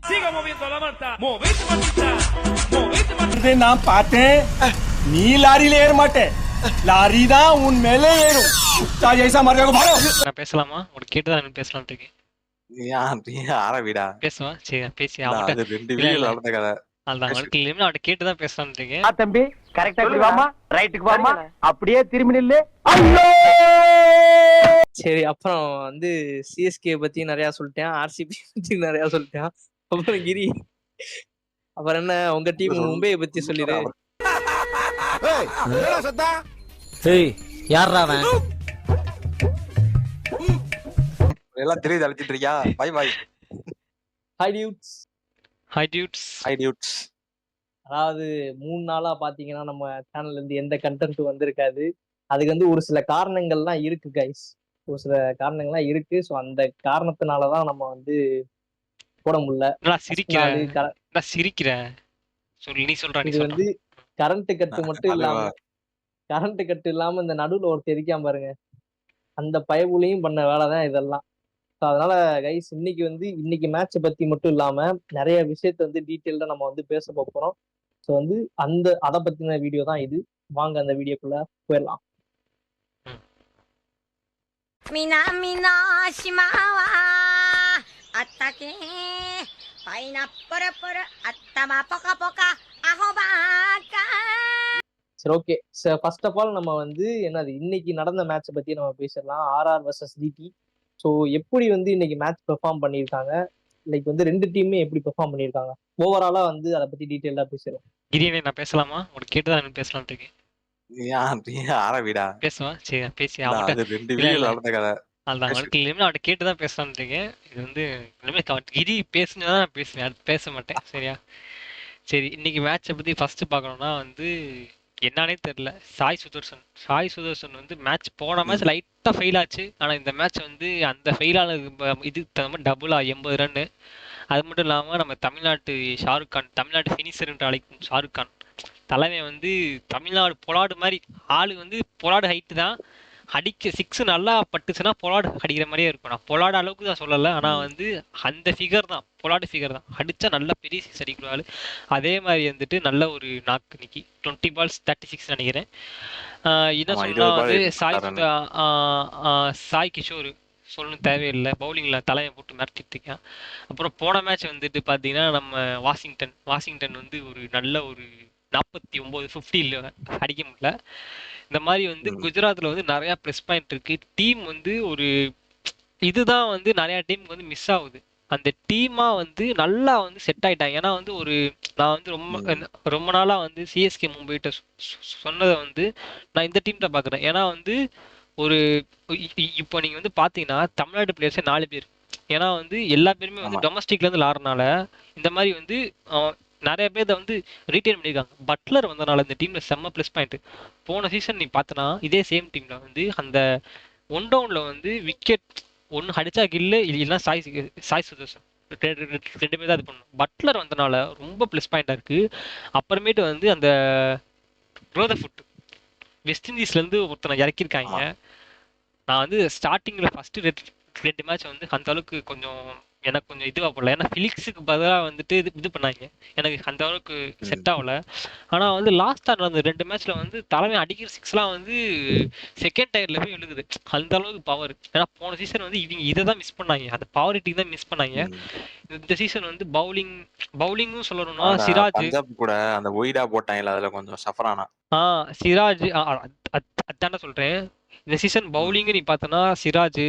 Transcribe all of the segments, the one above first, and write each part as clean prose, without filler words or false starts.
Siga moviendo la manta. Movete mantita. Movete mantita. இதை நான் பார்த்தேன். நீ லாரியில ஏற மாட்டே, லாரி தான் உன் மேலே ஏறும். சாய் ஐசா மரியாதை பாரோ. நான் பேசலாமா? உனக்கு கேட்டுதான் பேசலாம்னு இருக்கேன். ஆரம்பிடா. பேசுவா? சரி பேசி அது அவன்கிட்ட 2 வீடியோ நடந்த கதை. அதுதான் அவனுக்கு இல்லைன்னு அவன்கிட்ட கேட்டுதான் பேசலாம்னு இருக்கேன். தம்பி கரெக்டா இப்படி வாமா, ரைட்டுக்கு வாமா, அப்படியே திரும்பி நில்லு. சரி, அப்புறம் வந்து சிஎஸ்கே பத்தி நிறைய சொல்லிட்டேன், ஆர்சிபி பத்தி நிறைய சொல்லிட்டேன். அப்புறம் கிரி, அப்புறம் என்ன உங்க டீம் மும்பையை பத்தி சொல்லிடு. யாரா அவன்? எல்லாம் தெரியுது அழைச்சிட்டு இருக்கியா? Bye bye. Hi dudes. Hi dudes. Hi dudes. அதாவது 3 நாளா பாத்தீங்கன்னா நம்ம சேனல்ல இருந்து எந்த கண்டென்ட் வந்திருக்காது. அதுக்கு வந்து ஒரு சில காரணங்கள்லாம் இருக்கு கைஸ், ஒரு சில காரணங்கள்லாம் இருக்கு. ஸோ அந்த காரணத்தினாலதான் நம்ம வந்து போட முடியல. நான் சிரிக்கிறேன். சொல்லு, நீ சொல்ற. இது வந்து கரண்ட் கட்டு மட்டும் இல்லாம, கரண்ட் கட்டு இல்லாம இந்த நடுவுல ஒருத்தர் இருக்காம பாருங்க, அந்த பயவுலையும் பண்ண வேலைதான் இதெல்லாம். ஸோ அதனால கைஸ் இன்னைக்கு மேட்சை பத்தி மட்டும் இல்லாம நிறைய விஷயத்த வந்து டீட்டெயில்டா நம்ம வந்து பேச போறோம். ஸோ வந்து அதை பத்தின வீடியோ தான் இது. வாங்க அந்த வீடியோக்குள்ள போயிடலாம். 南の島はあったけパイナップルプル頭ポカポカアホバーカ சரி, ஓகே. ஃபர்ஸ்ட் ஆஃப் ஆல் நம்ம வந்து என்னது இன்னைக்கு நடந்த மேட்சை பத்தி நம்ம பேசிடலாம். RR versus DD. ஸோ எப்படி வந்து இன்னைக்கு மேட்ச் பெர்ஃபார்ம் பண்ணியிருக்காங்க, லைக் வந்து 2 டீமுமே எப்படி பெர்ஃபார்ம் பண்ணியிருக்காங்க, ஓவராலா வந்து அதை பத்தி டீட்டெயிலா பேசுறோம். கிரியே நான் பேசலாமா? உனக்கு கேட்டுதான் பேசலாம்னு இருக்கேன். ஆரம்பிடா. பேசுவா? சரி பேசி அது அவன்கிட்ட 2 வீடியோ நடந்த கதை. அதுதான் அவனுக்கு இல்லைன்னு அவன்கிட்ட கேட்டுதான் பேசலாம்னு இருக்கேன். இது வந்து கிரி பேசுனதான் நான் பேசுவேன், அது பேச மாட்டேன். சரியா? சரி, இன்னைக்கு மேட்சை பத்தி ஃபர்ஸ்ட் பார்க்கணும்னா வந்து என்னன்னே தெரியல. சாய் சுதர்சன் வந்து மேட்ச் போன மேட்ச் லைட்டா ஃபெயில் ஆச்சு. ஆனா இந்த மேட்ச் வந்து அந்த ஃபெயில் ஆனது இது டபுளா 80 ரன். அது மட்டும் இல்லாம நம்ம தமிழ்நாட்டு ஷாருக் கான், தமிழ்நாட்டு ஃபினிஷர் என்று அழைக்கும் ஷாருக் கான் தலைமை வந்து தமிழ்நாடு பொலாடு மாதிரி ஆளு வந்து பொலாடு ஹைட்டு தான். அடிக்க 6 நல்லா பட்டுச்சுன்னா பொலாடு அடிக்கிற மாதிரியே இருக்கும். நான் பொலாடு அளவுக்கு தான் சொல்லலை, ஆனா வந்து அந்த ஃபிகர் தான், பொலாடு ஃபிகர் தான். அடிச்சா நல்ல பெரிய 6 அடிக்கிற ஆளு. அதே மாதிரி வந்துட்டு நல்ல ஒரு நாக்கு நிக்கி 20 balls 36 நினைக்கிறேன். என்ன சொன்னா வந்து சாய் கிஷோர் சொல்லணும் தேவையில்லை, பவுலிங்ல தலையை போட்டு மிரட்டிட்டு இருக்கேன். அப்புறம் போன மேட்ச் வந்துட்டு பாத்தீங்கன்னா நம்ம வாஷிங்டன் வந்து ஒரு நல்ல ஒரு 49 50 அடிக்க முடியல. இந்த மாதிரி வந்து குஜராத்ல வந்து நிறைய ப்ளஸ் பாயிண்ட் இருக்கு. டீம் வந்து ஒரு இதுதான் வந்து நிறைய டீமுக்கு வந்து மிஸ் ஆகுது. அந்த டீமா வந்து நல்லா வந்து செட் ஆயிட்டாங்க. ஏன்னா வந்து நான் வந்து ரொம்ப நாளா வந்து சிஎஸ்கே மும்பைட்ட சொன்னதை வந்து நான் இந்த டீம் தான் பாக்குறேன். ஏன்னா வந்து இப்போ நீங்க வந்து பாத்தீங்கன்னா தமிழ்நாடு பிளேயர்ஸே 4 பேர். ஏன்னா வந்து எல்லா பேருமே வந்து டொமஸ்டிக்ல இருந்து விளாடுறதுனால இந்த மாதிரி வந்து நிறைய பேர் வந்து ரீட்டைன் பண்ணியிருக்காங்க. பட்லர் வந்தனால இந்த டீம்ல செம்ம ப்ளஸ் பாயிண்ட். போன சீசன் நீ பார்த்தனா இதே சேம் டீம்ல வந்து அந்த 1 டவுன்ல வந்து விக்கெட் 1 அடிச்சா கில்லு, இல்லைன்னா சாய் சுதர்சன் 2 பேர் தான் இது பண்ணணும். பட்லர் வந்தனால ரொம்ப ப்ளஸ் பாயிண்டா இருக்கு. அப்புறமேட்டு வந்து அந்த ரோதர்ஃபுட் வெஸ்ட் இண்டீஸ்ல இருந்து ஒருத்தனை இறக்கியிருக்காங்க. நான் வந்து ஸ்டார்டிங்ல ஃபர்ஸ்ட் 2 மேட்ச் வந்து அந்த அளவுக்கு எனக்கு கொஞ்சம் இதுவா போடல. ஏன்னா பிலிக்ஸுக்கு பதிலாக வந்துட்டு இது பண்ணாங்க, எனக்கு அந்த அளவுக்கு செட் ஆகல. ஆனா வந்து லாஸ்டா நடந்த 2 மேட்ச்ல வந்து தலைமை அடிக்கிற 6லாம் வந்து செகண்ட் டயர்ல போய் எழுகுது. அந்த அளவுக்கு பவர். ஏன்னா போன சீசன் வந்து இவங்க இதை தான் மிஸ் பண்ணாங்க, அந்த பவர் ஹிட்டிங் தான் மிஸ் பண்ணாங்க. இந்த சீசன் வந்து பவுலிங்கும் சொல்லணும்னா சிராஜ் கூட அந்த ஒய்டா போட்டாங்கல, அதுல கொஞ்சம் சஃபரானா. சிராஜ் அதான சொல்றேன். இந்த சீசன் பவுலிங் நீ பார்த்தனா சிராஜ்,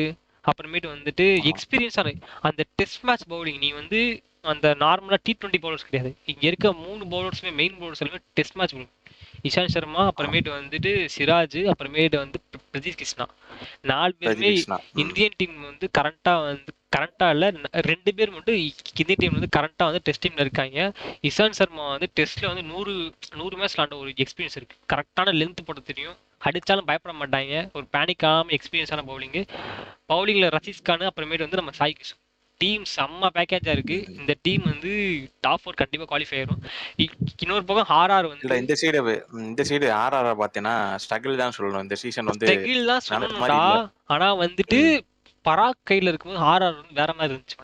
அப்புறமேட்டு வந்துட்டு எக்ஸ்பீரியன்ஸான அந்த டெஸ்ட் மேட்ச் பவுலிங். நீ வந்து அந்த நார்மலா T20 பவுலர்ஸ் கிடையாது, இங்க இருக்க 3 பவுலர்ஸுமே மெயின் பவுலர்ஸ் எல்லாமே test match bowling. Ishant Sharma, அப்புறமேட்டு வந்துட்டு சிராஜ், அப்புறமேட்டு வந்து பிரதீப் கிருஷ்ணா, 4 பேருமே இந்தியன் டீம் வந்து கரண்டா இல்ல 2 பேர் மட்டும் இந்தியன் டீம் வந்து கரண்டா வந்து டெஸ்ட் டீம்ல இருக்காங்க. இஷாந்த் சர்மா வந்து டெஸ்ட்ல வந்து 100 மேட்ச் விளாண்ட ஒரு எக்ஸ்பீரியன்ஸ் இருக்கு. கரெக்டான லென்த் போட தெரியும், அடிச்சாலும் பயப்பட மாட்டாங்க. ஒரு பேனிக் ஆகாம எக்ஸ்பீரியன்ஸான பவுலிங்ல ரஷீத் கான், அப்புறமேட்டு வந்து நம்ம சாய் கிஷோர். டீம் செம்ம பேக்கேஜா இருக்கு. இந்த டீம் வந்து டாப் 4 கண்டிப்பா குவாலிஃபை ஆயிரும். இன்னொரு பக்கம் ஆர்ஆர் வந்து இந்த சைடு ஆர்ஆர் பாத்தீங்கன்னா ஸ்ட்ரகிள் தான் சொல்லணும். இந்த சீசன் வந்து ஸ்ட்ரகிள் தான் சொல்லணும்டா. ஆனா வந்துட்டு பராக் கையில இருக்கும்போது ஆர்ஆர் வந்து வேற மாதிரி இருந்துச்சு.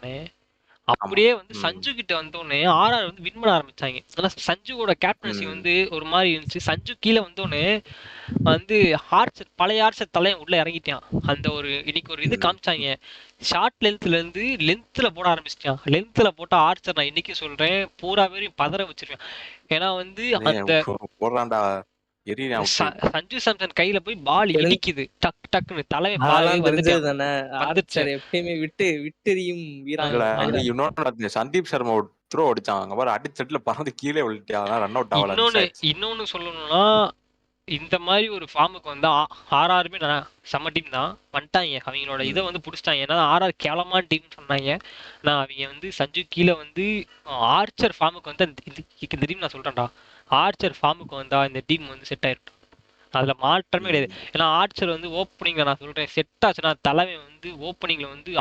அப்படியே வந்து ம். சஞ்சு கிட்ட வந்தோடனே ஆர்ஆர் வந்து வின் பண்ண ஆரம்பிச்சாங்க. ஆனா சஞ்சுவோட கேப்டன்சி ம். வந்து ஒரு மாதிரி இருந்துச்சு. சஞ்சு கீழே வந்தோடனே வந்து ஆர்ச்சர் பழைய ஆர்ச்சர் தலையன் உள்ள இறங்கிட்டான். அந்த ஒரு இன்னைக்கு ஒரு இது ம். காமிச்சாங்க. ஷார்ட் லென்த்ல இருந்து லென்த்ல போட ஆரம்பிச்சிட்டான். லென்த்ல போட்ட ஆர்ச்சர் நான் இன்னைக்கு சொல்றேன் பூரா பேரையும் பதற வச்சிருவேன். ஏன்னா வந்து அந்த போடுறான்டா எரியறான் விட்டு. சஞ்சு சாம்சன் கையில போய் பால் தெரிஞ்சு- இடிக்குது டக் டக்குன்னு தலைவன் அதெல்லாம் பாரு தெரிஞ்சது வந்துட்டான். தானே. வந்துச்சு. ஆர்ச்சர் எப்பயுமே விட்டெறியும் இல்ல வீராங்கனை. இன்னொன்னு சந்தீப் சர்மா ஒரு த்ரோ அடிச்சான். அங்க பாரு அடிச்சட்ல பறந்து கீழே விழுட்டியா. ரன் அவுட் ஆகல. இன்னொன்னு சொல்லணும்னா இந்த மாதிரி ஒரு ஃபார்முக்கு வந்து ஆர்ஆருமே செம்ம டீம் தான் வந்துட்டாங்க. அவங்களோட இதை வந்து பிடிச்சிட்டாங்க. ஏன்னா ஆர்ஆர் கேவலமான டீம் சொன்னாங்க. நான் அவங்க வந்து சஞ்சு கீழே வந்து ஆர்ச்சர் ஃபார்முக்கு வந்து இந்த டீம் நான் சொல்றேன்டா. ஆர்ச்சர் ஃபார்முக்கு வந்தா இந்த டீம் வந்து செட் ஆயிடும். அதுல மாற்றமே கிடையாது. ஏன்னா ஆர்ச்சர் வந்து ஓப்பனிங்ல நான் சொல்றேன் செட் ஆச்சுன்னா தலைவன் வந்து ஓப்பனிங்ல வந்து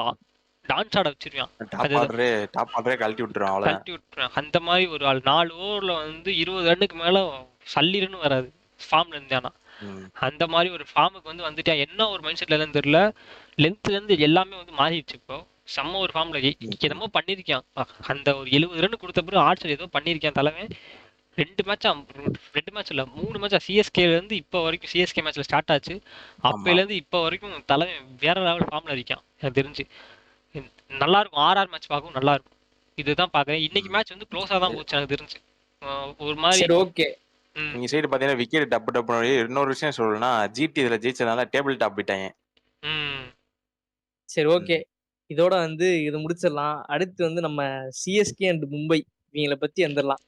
டான்ஸ் ஆட வச்சிருவான். டாப் ஆர்டரே கழட்டி விட்டுருவான். அவ்வளவுதான். கழட்டி விட்டுருவான். அந்த மாதிரி ஒரு ஆள் 4 ஓவர்ல வந்து 20 ரன்னுக்கு மேல சல்லிருன்னு வராது ஃபார்ம்ல இருந்தானா. அந்த மாதிரி ஒரு ஃபார்முக்கு வந்து வந்துட்டா. என்ன ஒரு மைண்ட் செட்ல இருந்து தெரியல. லென்த்ல இருந்து எல்லாமே வந்து மாறிடுச்சு. இப்போ செம்ம ஒரு ஃபார்ம்ல என்னமோ பண்ணிருக்கான். அந்த ஒரு 70 ரன் கொடுத்த பிறகு ஆர்ச்சர் ஏதோ பண்ணிருக்கான் தலைவன். 2 மேட்ச் இல்ல 3 மேட்சா சிஎஸ்கேல இருந்து இப்ப வரைக்கும் சிஎஸ்கே மேட்ச்ல ஸ்டார்ட் ஆச்சு. அப்பையில இருந்து இப்ப வரைக்கும் தலைவன் வேற லெவல் ஃபார்ம்ல இருக்கான் எனக்கு தெரிஞ்சு. நல்லா இருக்கும். ஆர்ஆர் மேட்ச் பார்க்கவும் நல்லா இருக்கும். இதுதான் பாக்குறேன். இன்னைக்கு மேட்ச் வந்து க்ளோஸா தான் போச்சு எனக்கு தெரிஞ்சு. ஒரு மாதிரி சரி ஓகே. நீங்க சைடு பாத்தீங்கன்னா விக்கெட் டப்பு இன்னொரு விஷயம் சொல்லணும்னா ஜிடி இதுல ஜெயிச்சதுனால டேபிள் டாப் போயிட்டாங்க. சரி ஓகே. இதோட வந்து இது முடிச்சிடலாம். அடுத்து வந்து நம்ம சிஎஸ்கே அண்ட் மும்பை இவங்களை பத்தி வந்துடலாம்.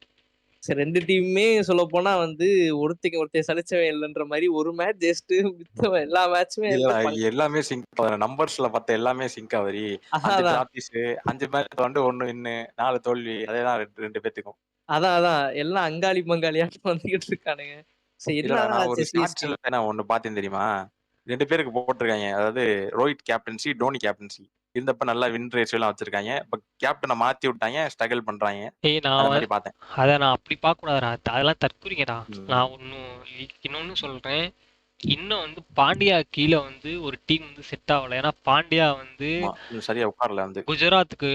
சரி 2 டீமுமே சொல்ல போனா வந்து ஒருத்தர் சலிச்சவன் இல்லைன்ற மாதிரி ஒரு மேட்ச் ஜெயிச்சுட்டு மித்த எல்லா மேட்சுமே எல்லாமே சிங்க் நம்பர்ஸ்ல பார்த்த எல்லாமே சிங்க் ஆவரி. 5 டிராபிஸ் 5 மேட்ச் வந்து 1 வின்னு 4 தோல்வி. அதேதான் 2 பேத்துக்கும். அதான் எல்லாம் அங்காளி பங்காளியாட்டம் வந்துகிட்டு இருக்கானுங்க. சரி நான் ஒரு ஸ்டார்ட்ல நான் ஒண்ணு பார்த்தேன் தெரியுமா? 2 பேருக்கு போட்டிருக்காங்க. அதாவது ரோஹித் கேப்டன்சி டோனி கேப்டன்சி இருந்தப்ப நல்லா வின் ரேஸ் எல்லாம் வச்சிருக்காங்க. இப்ப கேப்டனை மாத்தி விட்டாங்க. ஸ்ட்ரகிள் பண்றாங்க. நான் பார்த்தேன். அத நான் அப்படி பார்க்க கூடாதுடா. அதெல்லாம் தற்குறிங்கடா. நான் இன்னொன்னு சொல்றேன். இன்னும் வந்து பாண்டியா கீழே வந்து ஒரு டீம் வந்து செட் ஆகல. ஏன்னா பாண்டியா வந்து சரியா உட்காரல. வந்து குஜராத்துக்கு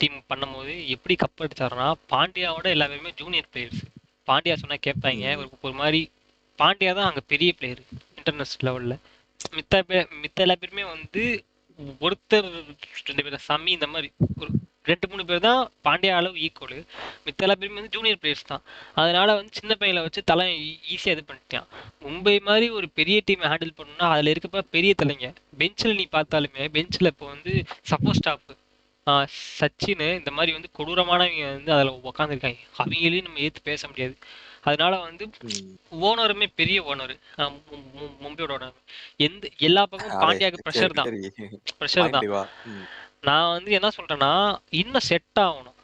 டீம் பண்ணும்போது எப்படி கப் அடிச்சாருன்னா பாண்டியாவோட எல்லாருமே ஜூனியர் பிளேயர்ஸ். பாண்டியா சொன்னா கேட்பாங்க. ஒரு மாதிரி பாண்டியா தான் அங்க பெரிய பிளேயர் இன்டர்நேஷனல் லெவல்ல. மித்த எல்லா பேருமே வந்து ஒருத்தர் 2 பேர் சாமி இந்த மாதிரி ஒரு 2-3 பேர் தான் பாண்டியா அளவு ஈக்குவல். மித்த எல்லா பேருமே வந்து ஜூனியர் பிளேயர்ஸ் தான். அதனால வந்து சின்ன பையனை வச்சு தலை ஈஸியா இது பண்ணிட்டான். மும்பை மாதிரி ஒரு பெரிய டீமை ஹேண்டில் பண்ணணும்னா அதுல இருக்கப்ப பெரிய தலைங்க. பெஞ்சில் நீ பார்த்தாலுமே பெஞ்சில் இப்போ வந்து சப்போஸ் ஸ்டாஃப் சச்சின் இந்த மாதிரி வந்து கொடூரமானவங்க வந்து அதுல உட்காந்துருக்காங்க. அவங்களையும் நம்ம ஏத்து பேச முடியாது. அதனால வந்து ஓனருமே பெரிய ஓனர் மும்பையோட ஓனர். எல்லா பக்கமும் பாண்டியாவுக்கு ப்ரெஷர் தான். நான் வந்து என்ன சொல்றேன்னா இன்னும் செட் ஆகணும்.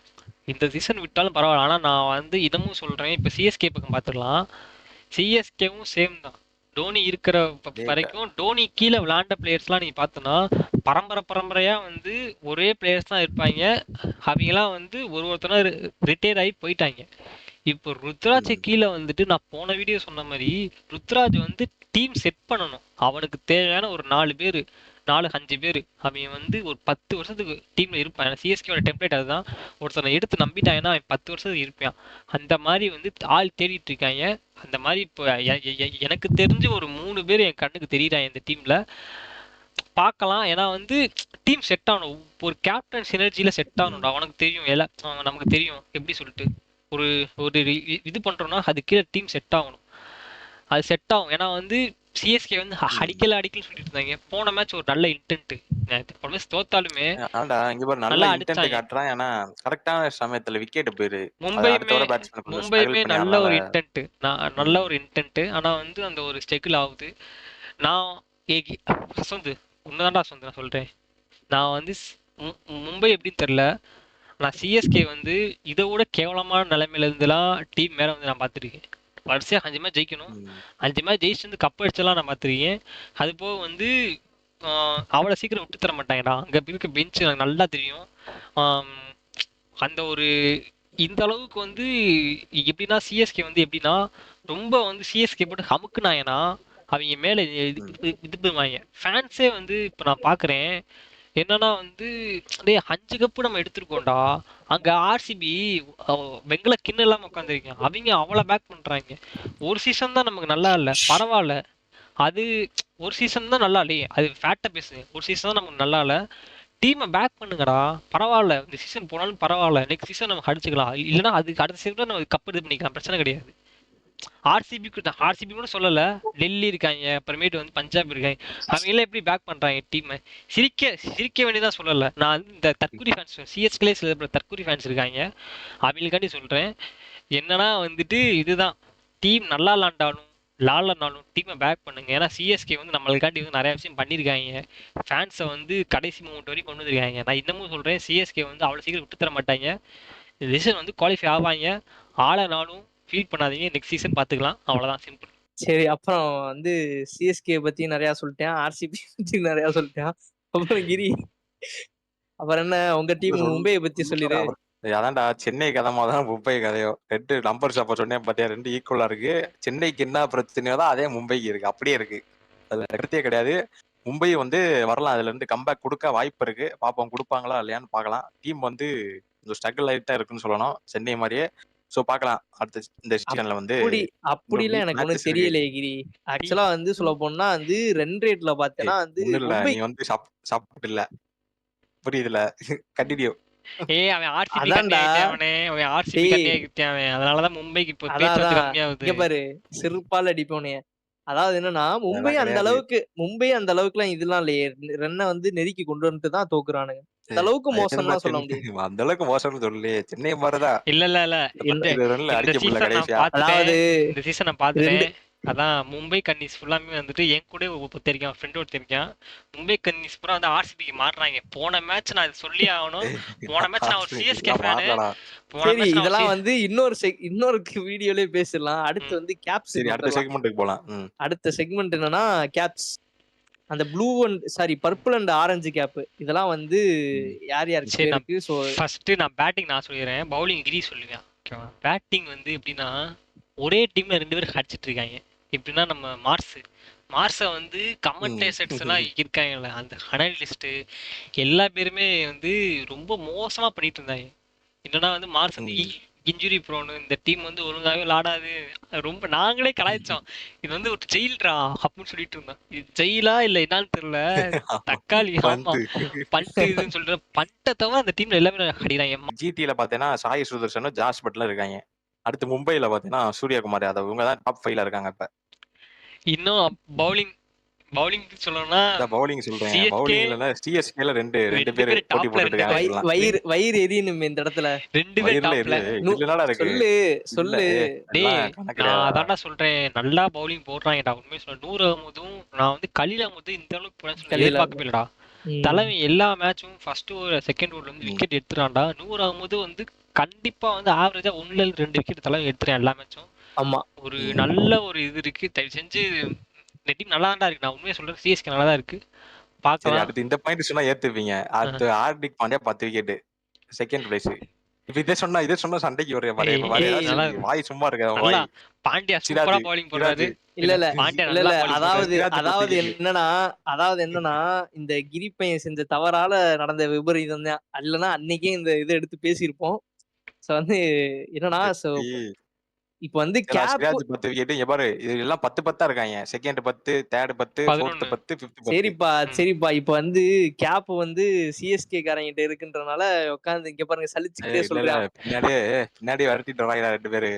இந்த சீசன் விட்டாலும் பரவாயில்ல. ஆனா நான் வந்து இதமும் சொல்றேன். இப்ப சிஎஸ்கே பக்கம் பார்த்துடலாம். சிஎஸ்கேவும் சேம் தான். டோனி இருக்கிற வரைக்கும் டோனி கீழே விளையாண்ட பிளேயர்ஸ்லாம் நீங்க பார்த்தோன்னா பரம்பரையா வந்து ஒரே பிளேயர்ஸ் தான் இருப்பாங்க. அவங்கலாம் வந்து ஒருத்தனா ரிட்டையர் ஆகி போயிட்டாங்க. இப்போ ருத்ராஜ் கீழே வந்துட்டு நான் போன வீடியோ சொன்ன மாதிரி ருத்ராஜ் வந்து டீம் செட் பண்ணணும். அவனுக்கு தேவையான ஒரு 4 பேர் 4-5 பேர் அவன் வந்து ஒரு 10 வருஷத்துக்கு டீம்ல இருப்பான். சிஎஸ்கேவோட டெம்ப்ளேட் அதுதான். ஒருத்தனை எடுத்து நம்பிட்டாங்கன்னா அவன் 10 வருஷத்துக்கு இருப்பான். அந்த மாதிரி வந்து ஆள் தேடிட்டு இருக்காங்க. அந்த மாதிரி இப்போ எனக்கு தெரிஞ்சு ஒரு 3 பேர் என் கண்ணுக்கு தெரியுறாங்க இந்த டீம்ல. பார்க்கலாம். ஏன்னா வந்து டீம் செட் ஆகணும். ஒரு கேப்டன் சினர்ஜியில செட் ஆகணும்டா. அவனுக்கு தெரியும் எல்லாம் நமக்கு தெரியும் எப்படி சொல்லிட்டு ஒரு இது பண்றோம்னா அது கீழே டீம் செட் ஆகணும். அது செட் ஆகும். ஏன்னா வந்து சிஎஸ்கே வந்து அடிக்கல சொல்லிட்டு இருந்தாங்க. போன மேட்ச் ஒரு நல்ல இன்டென்ட் தோத்தாலுமே நல்லா காட்டுறான். ஏன்னா கரெக்டான சமயத்துல விக்கெட் போயிரு. மும்பையுமே நல்ல ஒரு இன்டென்ட் ஆனா வந்து அந்த ஒரு ஸ்ட்ரகிள் ஆகுது. நான் வசந்த் உண்மைதான்டா வசந்த் நான் சொல்றேன். நான் வந்து மும்பை எப்படின்னு தெரியல. நான் சிஎஸ்கே வந்து இதை விட கேவலமான நிலைமையில இருந்துலாம் டீம் மேல வந்து நான் பார்த்துருக்கேன். வரிசையா 5 மேட்ச் ஜெயிக்கணும். 5 மேட்ச் ஜெயிச்சு வந்து கப் அடிச்செல்லாம் நான் பார்த்துருக்கேன். அது போக வந்து அவ்வளோ சீக்கிரம் விட்டு தர மாட்டாங்கடா. அங்க இருக்க பெஞ்ச் எனக்கு நல்லா தெரியும். அந்த ஒரு இந்த அளவுக்கு வந்து எப்படின்னா சிஎஸ்கே வந்து எப்படின்னா ரொம்ப வந்து சிஎஸ்கே போட்டு அமுக்குனாங்கன்னா அவங்க மேல இது பண்ணுவாங்க. ஃபேன்ஸே வந்து இப்போ நான் பாக்குறேன் என்னன்னா வந்து டேய் 5 கப்பு நம்ம எடுத்திருக்கோம்டா. அங்க ஆர்சிபி வெங்கல கிண்ணம் இல்லாம உட்காந்துருக்கேன். அவங்க அவ்வளவு பேக் பண்றாங்க. ஒரு சீசன் தான் நமக்கு நல்லா இல்ல, பரவாயில்ல. அது ஒரு சீசன் தான் நல்லா இல்லையே, அது ஃபேக்டா பேசுங்க. ஒரு சீசன் தான் நமக்கு நல்லா இல்ல. டீமை பேக் பண்ணுங்கடா, பரவாயில்ல. இந்த சீசன் போனாலும் பரவாயில்ல, நெக்ஸ்ட் சீசன் நம்ம அடிச்சுக்கலாம். இல்லைன்னா அதுக்கு அடுத்த சீசன் நம்ம கப் இது பண்ணிக்கலாம், பிரச்சனை கிடையாது. ஆர்சிபி கூட சொல்லல, டெல்லி இருக்காங்க, அப்புறமேட்டு வந்து பஞ்சாப் இருக்காங்க. அவங்க எல்லாம் எப்படி பேக் பண்றாங்க டீமை? சிரிக்க வேண்டியதான் சொல்லல. நான் வந்து இந்த தற்கூரி ஃபேன்ஸ், சிஎஸ்கே சில தற்கூரி ஃபேன்ஸ் இருக்காங்க, அவங்களுக்காண்டி சொல்றேன். என்னன்னா வந்துட்டு இதுதான், டீம் நல்லா விளாண்டாலும் டீமை பேக் பண்ணுங்க. ஏன்னா சிஎஸ்கே வந்து நம்மளுக்காண்டி வந்து நிறைய விஷயம் பண்ணியிருக்காங்க. ஃபேன்ஸை வந்து கடைசி மூமெண்ட் வரைக்கும் கொண்டு வந்திருக்காங்க. நான் இன்னமும் சொல்றேன், சிஎஸ்கே வந்து அவ்வளோ சீக்கிரம் விட்டு தர மாட்டாங்க. இந்த சீசன் வந்து குவாலிஃபை ஆவாங்க. ஆளனாலும் ஃபீல் பண்ணாதீங்க, நெக்ஸ்ட் சீசன் பார்த்துக்கலாம். அவ்வளோதான், சிம்பிள். சரி, அப்புறம் வந்து சிஎஸ்கே பத்தி நிறைய சொல்லிட்டேன், ஆர்சிபி பத்தி நிறைய சொல்லிட்டேன். அப்புறம் கிரி, அப்புறம் என்ன உங்க டீம் மும்பையை பத்தி சொல்லிடு. அதான்டா, சென்னை கதமா தான் மும்பை கதையோ. 2 நம்பர்ஸ் அப்ப சொன்னேன் பாத்தியா, 2 ஈக்குவலா இருக்கு. சென்னைக்கு என்ன பிரச்சனையோ தான் அதே மும்பைக்கு இருக்கு, அப்படியே இருக்கு. அதுல கருத்தே கிடையாது. மும்பை வந்து வரலாம், அதுல இருந்து கம்பேக் கொடுக்க வாய்ப்பு இருக்கு. பாப்போம் கொடுப்பாங்களா இல்லையான்னு பார்க்கலாம். டீம் வந்து கொஞ்சம் ஸ்ட்ரகிள் ஆயிட்டா இருக்குன்னு சொல்லணும், சென்னை மாதிரியே. சோ பார்க்கலாம் அடுத்த இந்த சீசன்ல வந்து. அப்படிலாம் எனக்கு ஒன்றும் தெரியலையே கிரி. ஆக்சுவலா வந்து சொல்ல போனா வந்து ரன் ரேட்ல பார்த்தேன்னா வந்து இல்ல, நீ வந்து சாப்பிட்டு இல்ல, புரியுதுல, கண்டினியூ. அவன் ஆர்சிபி கண்ணியாகிட்டான், அதனாலதான் மும்பைக்கு இப்போ பேச்சு கம்மியாகுது. இங்க பாரு, சிறுபால் அடிப்போனே. அதாவது என்னன்னா, மும்பை அந்த அளவுக்கு எல்லாம் இதெல்லாம் இல்லையே, ரன்னை வந்து நெருக்கி கொண்டு வந்துட்டு தான் தோக்குறானுங்க. அந்த அளவுக்கு மோசம் தான் சொல்ல முடியும். அந்த அளவுக்கு மோசம்னு சொல்லலையே, சென்னை மாதிரிதான். இல்ல இந்த சீசன் நான் பாத்துட்டேன். அதான் மும்பை கன்னிஸ் ஃபுல்லாமே வந்துட்டு என் கூட ஒருத்தருக்கான், ஃப்ரெண்ட் ஒருத்தருக்கான். மும்பை கன்னிஸ் பூரா வந்து ஆர்சிபிக்கு மாறுறாங்க. போன மேட்ச் நான் சொல்லி ஆகணும், போன மேட்ச் நான் ஒரு சிஎஸ்கே ஃபேனு. சரி, இதெல்லாம் வந்து இன்னொரு வீடியோலயே பேசலாம். அடுத்து வந்து கேப்ஸ், அடுத்த செக்மெண்ட்டுக்கு போலாம். அடுத்த செக்மெண்ட் என்னன்னா கேப்ஸ், அந்த blue and purple and orange cap, இதெல்லாம் வந்து யார் யாருக்கு இருக்கு. சோ ஃபர்ஸ்ட் நான் பேட்டிங் நான் சொல்லிடுறேன், பவுலிங் கிரி சொல்லுவேன். ஓகேவா? பேட்டிங் வந்து எப்படின்னா, ஒரே டீம்ல 2 பேர் அடிச்சிட்டு இருக்காங்க. எப்படின்னா நம்ம மார்ஸை வந்து கமெண்டேட்டர்ஸ் எல்லாம் இருக்காங்கல்ல, அந்த அனலிஸ்ட் எல்லா பேருமே வந்து ரொம்ப மோசமா பண்ணிட்டு இருந்தாங்க. என்னன்னா வந்து மார்ஸ் வந்து இன்ஜுரி ப்ரோனு, இந்த டீம் வந்து ஒழுங்காவே விளாடாது, ரொம்ப நாங்களே கலாய்ச்சோம். இது வந்து ஒரு ஜெயில்ரா அப்படின்னு சொல்லிட்டு இருந்தோம். இது ஜெயிலா இல்ல என்னன்னு தெரியல, தக்காளி பட்டு இதுன்னு சொல்ற பட்டை தவிர அந்த டீம்ல எல்லாமே அடிக்கிறாங்க. ஜிடில பாத்தீங்கன்னா சாய் சுதர்சனும் ஜாஸ் பட்லர் இருக்காங்க. அடுத்து மும்பைல பாத்தீங்கன்னா சூரியகுமார் யாதவ், இவங்க தான் டாப் 5ல இருக்காங்க. இப்ப இன்னும் பவுலிங் சொல்லணும்னா பவுலிங் சொல்றேன், பவுலிங்ல சிஎஸ்கேல 2 பேர் போட்டி போட்டுட்டு இருக்காங்க. வயிறு எரியணும் இந்த இடத்துல, 2 பேர் டாப்ல. சொல்லு நான் அதான்டா சொல்றேன், நல்லா பவுலிங் போடுறாங்கடா. உண்மையை சொல்ல, 100 அகமதும் நான் வந்து கலீல் அகமது இந்த அளவுக்கு போறேன்னு எதிர்பார்க்கவே இல்லடா. தலைமை எல்லா மேட்சும் ஃபர்ஸ்ட் ஓவர் செகண்ட் ஓவர்ல வந்து விக்கெட் எடுத்துறான்டா. 100 அகமது வந்து கண்டிப்பா வந்து ஆவரேஜா 1-2 விக்கெட் தலைமை எடுத்துறேன் எல்லா மேட்சும். ஆமா, ஒரு நல்ல ஒரு இது இருக்கு. தயவு செஞ்சு இந்த டீம் நல்லா தான் இருக்கு. நான் உண்மையை சொல்றேன், சிஎஸ்கே நல்லா தான் இருக்கு, பார்க்கலாம். அடுத்து இந்த பாயிண்ட் சொன்னா ஏத்துப்பீங்க. அடுத்து Hardik Pandya 10 wicket, second place. இப்ப இதே சொன்னா சண்டைக்கு ஒரு வாய் சும்மா இருக்க. பாண்டியா சூப்பரா பவுலிங் போடுறாரு. இல்ல அதாவது என்னன்னா இந்த கிரி பையன் செஞ்ச தவறால நடந்த விபரீதம் தான். இல்லைன்னா அன்னைக்கே இந்த இதை எடுத்து பேசியிருப்போம். சோ வந்து என்னன்னா, இப்ப வந்து 10 விக்கெட் பாரு, இது எல்லாம் 10 இருக்காங்க. Second 10, third 10, fourth 10, fifth 10. சரிப்பா இப்ப வந்து கேப் வந்து சிஎஸ்கே காரங்கிட்ட இருக்குன்றனால உட்கார்ந்து இங்க பாருங்க சலிச்சுக்கிட்டே சொல்றேன். பின்னாடி வரட்டிட்டு வராங்க 2 பேரு.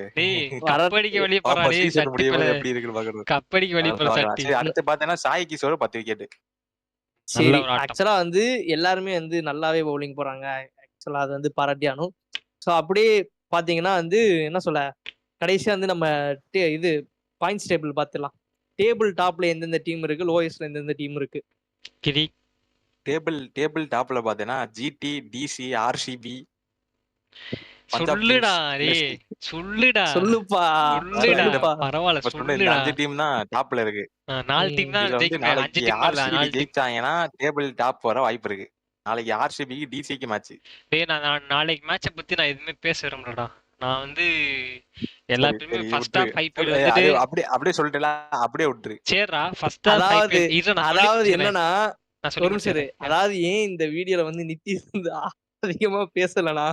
கப்படிக்கு வெளிய போறானே, எப்படி இருக்குன்னு பாக்குறது. கப்படிக்கு வெளிய போற சட்டி. அடுத்து பாத்தீங்கன்னா சாய் கிஷோர் 10 விக்கெட். சரி, ஆக்சுவலா வந்து எல்லாருமே வந்து நல்லாவே பவுலிங் போறாங்க. ஆக்சுவலா அது வந்து பாராட்டியானும். சோ அப்படியே பாத்தீங்கன்னா வந்து என்ன சொல்ல, கடைசியா வந்து நம்ம இது பாயிண்ட்ஸ் டேபிள் பார்த்துலாம். டேபிள் டாப்ல எந்தெந்த டீம் இருக்கு, லோயஸ்ட்ல எந்தெந்த டீம் இருக்கு. டேபிள் டாப்ல பாத்தீங்கன்னா ஜிடி, டிசி, ஆர்சிபி. சொல்லுடா டேய், சொல்லுப்பா பரவாயில்ல சொல்லுடா. 5 டீம் தான் டாப்ல இருக்கு. 4 டீம் தான் ஜெயிக்கும். 5 டீம் ஆர்சிபி ஜெயிச்சாங்கன்னா டேபிள் டாப் வர வாய்ப்பு இருக்கு. நாளைக்கு ஆர்சிபிக்கு டிசிக்கு மேட்ச். டேய் நான் நாளைக்கு மேட்சை பத்தி நான் எதுவுமே பேச விரும்பலடா. நான் வந்து எல்லாத்தையுமே ஃபர்ஸ்ட் ஹாஃப் ஹைப் அப்படியே சொல்லிட்டல, அப்படியே விட்டுரு. சரிடா, ஃபர்ஸ்ட் அதாவது என்னன்னா நான் சொல்லி ஒரு நிமிஷம் இரு. முடிச்சிடுறேன். அதாவது ஏன் இந்த வீடியோல வந்து நித்திஷ் வந்து அதிகமா பேசலனா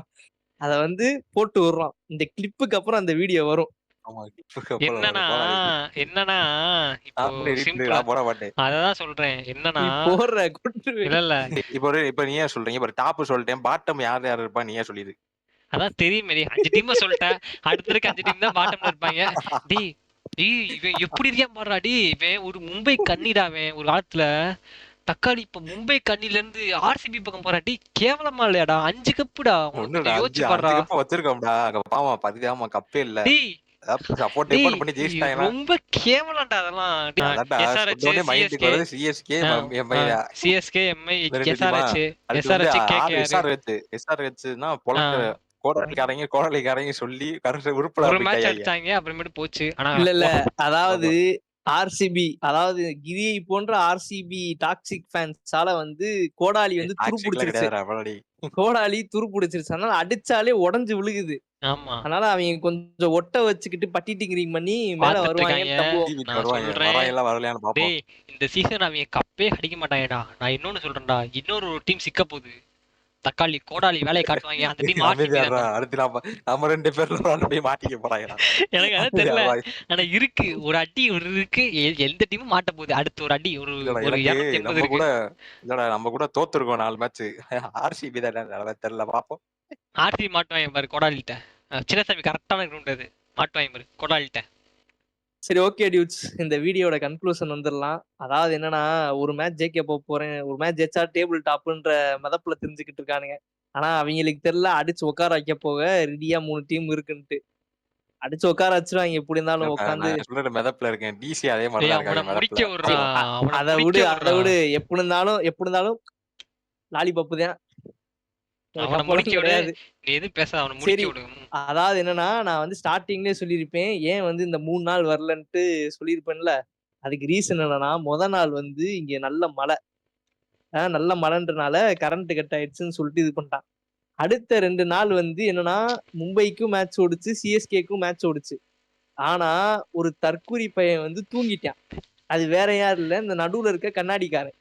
அத வந்து போட்டு விடுறோம். இந்த கிளிப்புக்கு அப்புறம் அந்த வீடியோ வரும். ஆமா. அப்புறம் என்னன்னா கோடாலி. என்னன்னா இப்போ நான் முன்னாடி சிம்பிளா நான் போட மாட்டேன். அததான் சொல்றேன். என்னன்னா நீ போடுற கொன்றுவேன். இல்ல இப்ப நீ ஏன் சொல்றீங்க? இப்ப டாப் சொல்லிட்டேன். பாட்டம் யார் யார் இருப்பா நீ ஏன் சொல்லிடு. அதான் தெரியுமே 5 டீம் சொல்லிட்டேன். அடுத்த இருக்க 5 டீம் தான் பாட்டம்ல இருப்பாங்க. டேய் டேய் இவன் எப்படி இருக்கான் பாருடா டேய். இவன் ஒரு மும்பை கன்னிடா அவன் ஒரு காலத்துல. தக்காளி இப்ப மும்பை கன்னில இருந்து ஆர்சிபி பக்கம் போறா. டேய் கேவலமா இல்லையாடா? 5 கப்புடா. ஒண்ணுடா யோசிச்சு 5 பாருடா. கப் வச்சிருக்கோம்டா. பாவம் 10 ஆமா கப்பே இல்ல. டேய் சப்போர்ட் டேய் பண்ணி ஜெயிச்சிட்டாங்க. ரொம்ப கேவலம்டா அதெல்லாம். அதான்டா எஸ்ஆர்எச் சொன்னோனே மைண்டுக்கு வருது சிஎஸ்கே எம்ஐ சிஎஸ்கே எம்ஐ இந்த ரெண்டு டீமா. எஸ்ஆர்எச் அடுத்து வந்து எஸ்ஆர்எச் கேகேஆர் எஸ்ஆர்ஹெச்னா பொழக்கிற கோடாலிக்காரங்க சொல்லி கரெக்ட் உருப்படா ஒரு மேட்ச் போயிட்டாங்க. அடிச்சாங்க அப்புறமேட்டு போச்சு. ஆனா இல்ல அதாவது ஆர்சிபி அதாவது கிரியை போன்ற ஆர்சிபி டாக்ஸிக் ஃபேன்ஸால வந்து கோடாலி வந்து துரு டாக்ஸிக்லாம் பிடிச்சிருச்சு. கிடையாதுடா அவளடி. கோடாலி துரு பிடிச்சிருச்சு. அதனால அடிச்சாலே உடைஞ்சு விழுகுது. ஆமா அதனால அவங்க கொஞ்சம் ஒட்ட வச்சுக்கிட்டு பட்டி டிங்கிரிங் பண்ணி மேல பாத்துட்டு வருவாங்க. இருக்காங்க. டிவிக்கு நான் வருவாங்க. சொல்றேன். வராயெல்லாம் வரலையான்னு பாப்போம். டேய் இந்த சீசன் அவங்க கப்பே அடிக்க மாட்டாங்கடா. நான் இன்னொன்னு சொல்றேன்டா. இன்னொரு டீம் சிக்க போகுது. தக்காளி கோடாலி வேலையை காட்டுவாங்க. அந்த டீம் அமைதியாடுறா. அடுத்து நம்ம 2 பேர்ல போய் மாட்டிக்க போறாங்கடா. எனக்கு அதான் தெரியல. ஆனா இருக்கு ஒரு அடி ஒரு இருக்கு. எந்த டீமும் மாட்ட போகுது. அடுத்து ஒரு அடி ஒரு இல்லடா, ஒரு எனக்கு 280 நம்ம இருக்கு. கூட இல்லடா நம்ம கூட தோத்துருக்கோம் 4 மேட்ச். ஆர்சிபி தான் தெரியல பாப்போம். ஆர்சி மாட்டுவாங்க பாரு கோடாலிட்ட. சின்னசாமி கரெக்டான கிரவுண்ட் மாட்டுவாங்க பாரு கோடாலிட்ட. சரி ஓகே டியூட்ஸ், இந்த வீடியோட கன்க்ளூஷன் வந்துடலாம். அதாவது என்னன்னா ஒரு மேட்ச் ஜெயிக்க போறேன், ஒரு மேட்ச் ஜெயிச்சா டேபிள் டாப்ன்ற மதப்புல தெரிஞ்சுக்கிட்டு இருக்கானுங்க. ஆனா அவங்களுக்கு தெரியல அடிச்சு உட்கார வைக்க போக ரெடியா 3 டீம் இருக்குன்ட்டு. அடிச்சு உட்கார வச்சிருவாங்க எப்படி இருந்தாலும் உட்காந்து. நான் சொல்ற மெதப்புல இருக்கேன். டிசி அதே மாதிரி டேய் தான் அவனை இருக்காங்க முடிக்க மெதப்புல. விடுறா. அவனை அதை முடிக்க விடு அதை விடுறா. விடு எப்படி இருந்தாலும் லாலிபப்பு தான். அவனை முடிக்க விடு. நீ எதுவும் பேசாத. அவனை முடிக்க சரி. விடு. அதாவது என்னன்னா நான் வந்து ஸ்டார்டிங்லயே சொல்லியிருப்பேன் ஏன் வந்து இந்த 3 நாள் வரலன்ட்டு சொல்லியிருப்பேன்ல. அதுக்கு ரீசன் என்னன்னா நாள் வந்து இங்க நல்ல மழை. நல்ல மழைன்றனால கரண்ட் கட் ஆயிடுச்சுன்னு சொல்லிட்டு இது பண்ணிட்டான். அடுத்த 2 நாள் வந்து என்னன்னா மும்பைக்கும் மேட்ச் ஓடுச்சு, சிஎஸ்கேக்கும் மேட்ச் ஓடுச்சு. ஆனா ஒரு தற்குறி பையன் வந்து தூங்கிட்டான். அது வேற யாரும் இல்ல, இந்த நடுவுல இருக்க கண்ணாடிக்காரன்.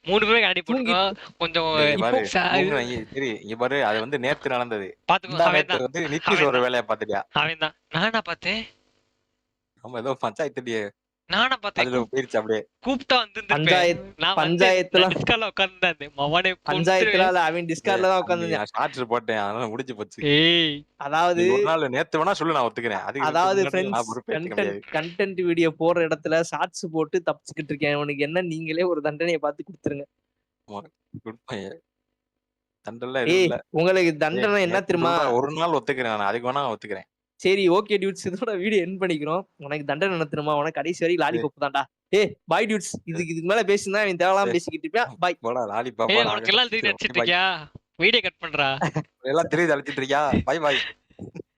3 பேரும் கண்ணாடி போட்டுக்கோ. கொஞ்சம் இங்க பாரு, சா- சரி இங்க பாரு அது வந்து நேத்து நடந்தது. பாத்துக்கோ. இந்த அவன் நேத்து தான் வந்து நித்திஷ் ஒரு வேலையை பாத்துட்டியா? அவன் தான். நானா பார்த்தேன். நம்ம ஏதோ பஞ்சாயத்துலயே நானா பார்த்தேன். அதுல போயிருச்சு அப்படியே. கூப்பிட்டா வந்து பஞ்சாயத்துல டிஸ்கால உட்கார்ந்து மவனே பஞ்சாயத்துல அவன் டிஸ்கார்ட்ல தான் உட்காந்து. நான் ஷார்ட்ஸ் போட்டேன் அதனால முடிஞ்சு போச்சு. ஏய் அதாவது நீ ஒரு நாள் நேத்து வேணா சொல்லு நான் ஒத்துக்கிறேன். அதாவது நான் ஃப்ரெண்ட்ஸ் பொறுப்பேத்துக்க முடியாது. கண்டென்ட் வீடியோ போடுற இடத்துல ஷார்ட்ஸ் போட்டு தப்பிச்சுக்கிட்டு இருக்கேன். உனக்கு என்ன நீங்களே ஒரு தண்டனையை பார்த்து கொடுத்துருங்க. குட் பையன். தண்டெல்லாம் ஏய் இல்ல. உங்களுக்கு தண்டனை என்ன தெரியுமா? ஒரு நாள் ஒத்துக்கிறேன் நான். அதுக்கு வேணா ஒத்துக்கிறேன். சரி ஓகே டியூட்ஸ், இதோட வீடியோ எண்ட் பண்ணிக்கிறோம். உனக்கு தண்டனை என்ன தெரியுமா? உனக்கு கடைசி வரை லாலிபப் தான்டா. பாய் டியூட்ஸ். இதுக்கு மேல பேசினா அவன் தேவலாம் பேசிக்கிட்டு இருப்பியா? பாய். போடா லாலிபாப்பா. ஏய் உனக்கு எல்லாம் தெரிஞ்சு நடிச்சிட்டு இருக்கியா? வீடியோ கட் பண்றா. எல்லாம் தெரியுது அழைச்சிட்டு இருக்கியா? Bye bye.